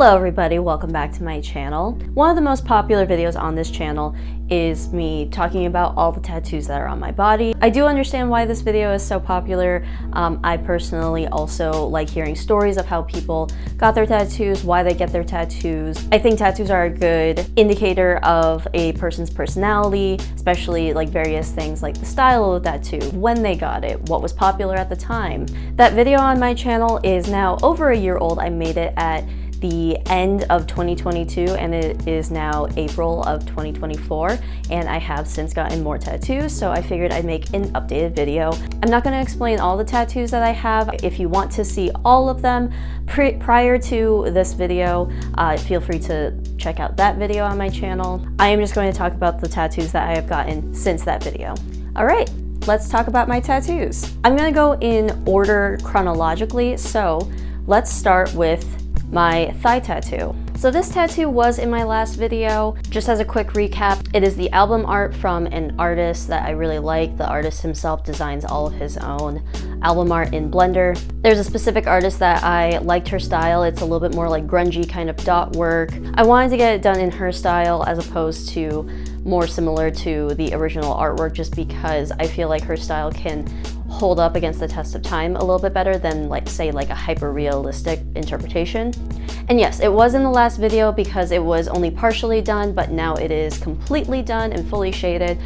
Hello everybody, welcome back to my channel. One of the most popular videos on this channel is me talking about all the tattoos that are on my body. I do understand why this video is so popular. I personally also like hearing stories of how people got their tattoos, why they get their tattoos. I think tattoos are a good indicator of a person's personality, especially like various things like the style of the tattoo, when they got it, what was popular at the time. That video on my channel is now over a year old. I made it at the end of 2022 and it is now April of 2024, and I have since gotten more tattoos, so I figured I'd make an updated video. I'm not going to explain all the tattoos that I have. If you want to see all of them prior to this video, feel free to check out that video on my channel. I am just going to talk about the tattoos that I have gotten since that video. Alright, let's talk about my tattoos. I'm going to go in order chronologically, so let's start with my thigh tattoo. So this tattoo was in my last video. Just as a quick recap, it is the album art from an artist that I really like. The artist himself designs all of his own album art in Blender. There's a specific artist that I liked her style. It's a little bit more like grungy kind of dot work. I wanted to get it done in her style as opposed to more similar to the original artwork, just because I feel like her style can hold up against the test of time a little bit better than like a hyper realistic interpretation. And yes, it was in the last video because it was only partially done, but now it is completely done and fully shaded,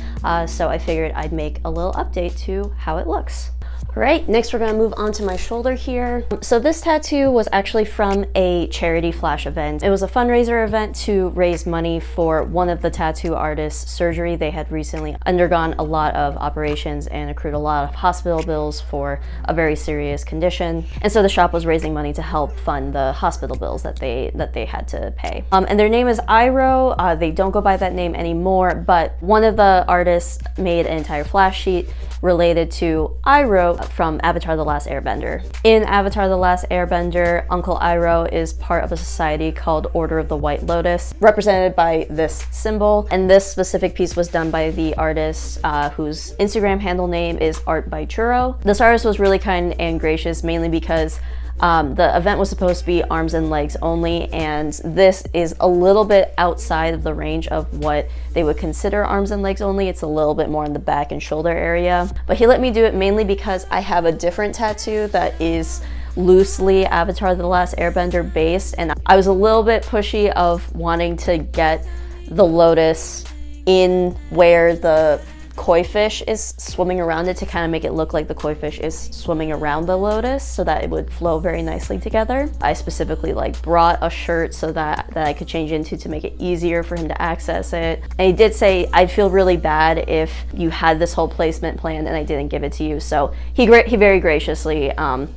so I figured I'd make a little update to how it looks. Alright, next we're going to move on to my shoulder here. So this tattoo was actually from a charity flash event. It was a fundraiser event to raise money for one of the tattoo artists' surgery. They had recently undergone a lot of operations and accrued a lot of hospital bills for a very serious condition. And so the shop was raising money to help fund the hospital bills that they had to pay. And their name is Iroh. They don't go by that name anymore, but one of the artists made an entire flash sheet related to Iroh from Avatar: The Last Airbender. In Avatar: The Last Airbender, Uncle Iroh is part of a society called Order of the White Lotus, represented by this symbol. And this specific piece was done by the artist whose Instagram handle name is Art by Churro. This artist was really kind and gracious, mainly because the event was supposed to be arms and legs only, and this is a little bit outside of the range of what they would consider arms and legs only. It's a little bit more in the back and shoulder area, but he let me do it mainly because I have a different tattoo that is loosely Avatar: The Last Airbender based, and I was a little bit pushy of wanting to get the lotus in where the koi fish is swimming around it, to kind of make it look like the koi fish is swimming around the lotus so that it would flow very nicely together. I specifically brought a shirt so that I could change into to make it easier for him to access it. And he did say, I'd feel really bad if you had this whole placement planned and I didn't give it to you. So he very graciously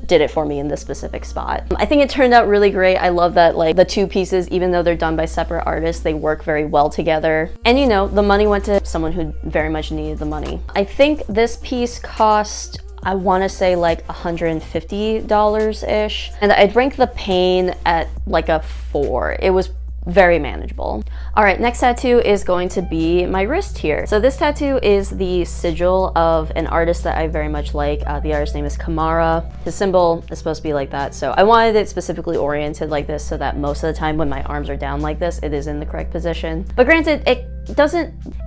did it for me in this specific spot. I think it turned out really great. I love that the two pieces, even though they're done by separate artists, they work very well together. And you know, the money went to someone who very much needed the money. I think this piece cost, I want to say $150-ish, and I'd rank the pain at a 4. It was very manageable. Alright, next tattoo is going to be my wrist here. So this tattoo is the sigil of an artist that I very much like. The artist's name is Kamara. His symbol is supposed to be like that, so I wanted it specifically oriented like this so that most of the time when my arms are down like this, it is in the correct position. But granted, it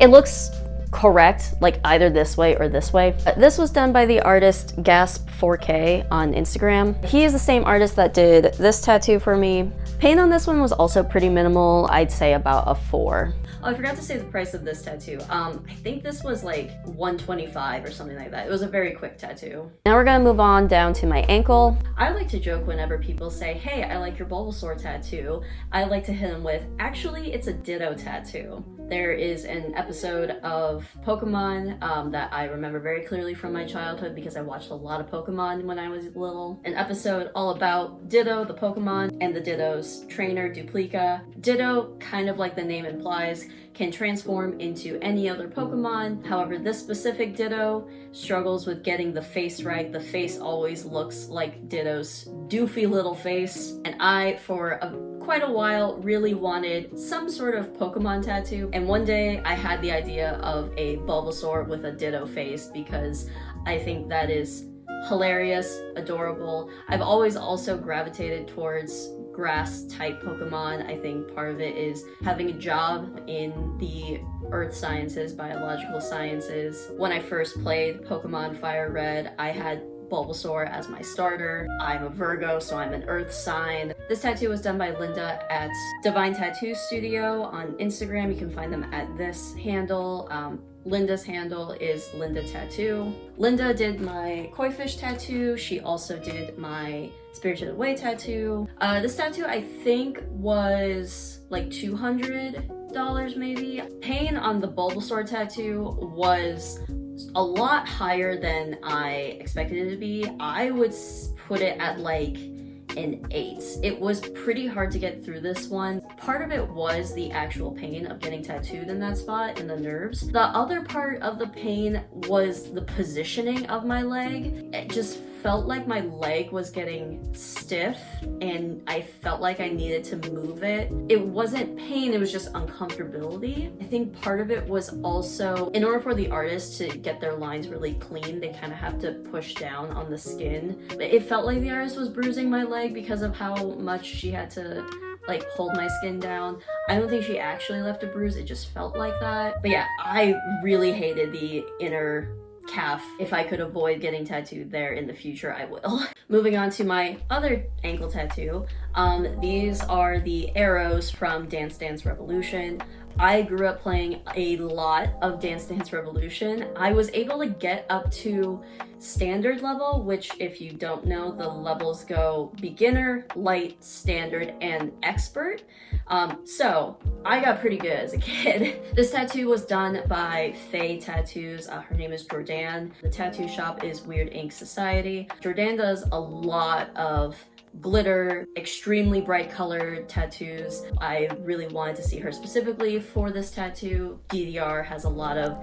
looks correct either this way or this way. This was done by the artist Gasp4K on Instagram. He is the same artist that did this tattoo for me. Paint on this one was also pretty minimal. I'd say about a 4. Oh, I forgot to say the price of this tattoo. I think this was $125 or something like that. It was a very quick tattoo. Now we're gonna move on down to my ankle. I like to joke whenever people say, hey, I like your Bulbasaur tattoo. I like to hit them with, actually, it's a Ditto tattoo. There is an episode of Pokemon that I remember very clearly from my childhood because I watched a lot of Pokemon when I was little. An episode all about Ditto, the Pokemon, and the Ditto's trainer, Duplica. Ditto, kind of like the name implies, can transform into any other Pokemon. However, this specific Ditto struggles with getting the face right. The face always looks like Ditto's doofy little face. And I, for quite a while, really wanted some sort of Pokemon tattoo. And one day I had the idea of a Bulbasaur with a Ditto face because I think that is hilarious, adorable. I've always also gravitated towards grass type Pokemon. I think part of it is having a job in the earth sciences, biological sciences. When I first played Pokemon Fire Red, I had Bulbasaur as my starter. I'm a Virgo, so I'm an earth sign. This tattoo was done by Linda at Divine Tattoo Studio on Instagram. You can find them at this handle. Linda's handle is Linda Tattoo. Linda did my koi fish tattoo. She also did my Spirited Away tattoo. This tattoo I think was like $200 maybe. Pain on the Bulbasaur tattoo was a lot higher than I expected it to be. I would put it at like an 8. It was pretty hard to get through this one. Part of it was the actual pain of getting tattooed in that spot, in the nerves. The other part of the pain was the positioning of my leg. It just felt like my leg was getting stiff and I felt like I needed to move it. It wasn't pain, it was just uncomfortability. I think part of it was also, in order for the artist to get their lines really clean, they kind of have to push down on the skin. It felt like the artist was bruising my leg because of how much she had to like hold my skin down. I don't think she actually left a bruise, it just felt like that. But yeah, I really hated the inner calf. If I could avoid getting tattooed there in the future, I will. Moving on to my other ankle tattoo. These are the arrows from Dance Dance Revolution. I grew up playing a lot of Dance Dance Revolution. I was able to get up to standard level, which if you don't know, the levels go beginner, light, standard, and expert. So I got pretty good as a kid. This tattoo was done by Faye Tattoos. Her name is Jordan. The tattoo shop is Weird Ink Society. Jordan does a lot of glitter, extremely bright colored tattoos. I really wanted to see her specifically for this tattoo. DDR has a lot of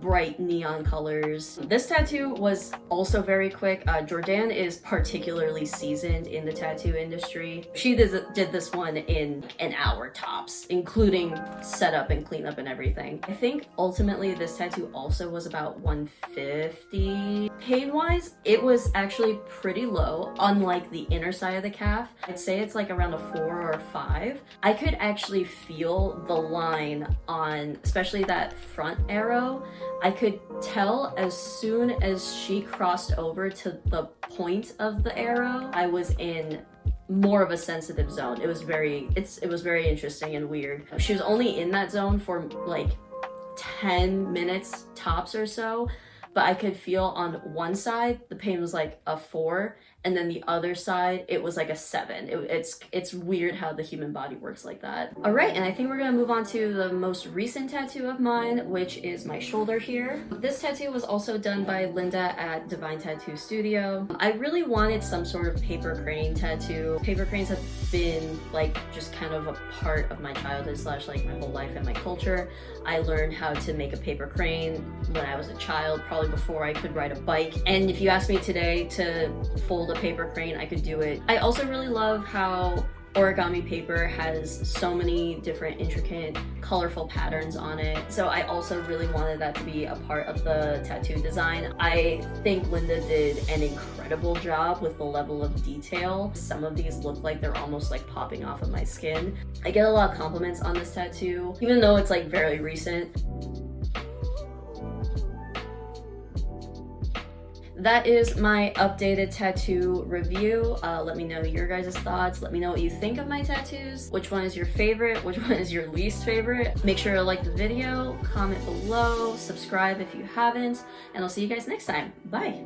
bright neon colors. This tattoo was also very quick. Jordan is particularly seasoned in the tattoo industry. She did this one in an hour tops, including setup and cleanup and everything. I think ultimately this tattoo also was about $150. Pain-wise, it was actually pretty low, unlike the inner side of the calf. I'd say it's like around a 4 or a 5. I could actually feel the line on, especially that front arrow. I could tell as soon as she crossed over to the point of the arrow, I was in more of a sensitive zone. It was very interesting and weird. She was only in that zone for like 10 minutes tops or so, but I could feel on one side the pain was like a 4, and then the other side it was like a 7. It's weird how the human body works like that. All right, and I think we're gonna move on to the most recent tattoo of mine, which is my shoulder here. This tattoo was also done by Linda at Divine Tattoo Studio. I really wanted some sort of paper crane tattoo. Paper cranes have been like just kind of a part of my childhood slash like my whole life and my culture. I learned how to make a paper crane when I was a child, probably before I could ride a bike. And if you asked me today to fold a paper crane, I could do it. I also really love how origami paper has so many different intricate, colorful patterns on it. So I also really wanted that to be a part of the tattoo design. I think Linda did an incredible job with the level of detail. Some of these look like they're almost like popping off of my skin. I get a lot of compliments on this tattoo, even though it's like very recent. That is my updated tattoo review. Let me know your guys' thoughts. Let me know what you think of my tattoos. Which one is your favorite? Which one is your least favorite? Make sure to like the video, comment below, subscribe if you haven't, and I'll see you guys next time. Bye.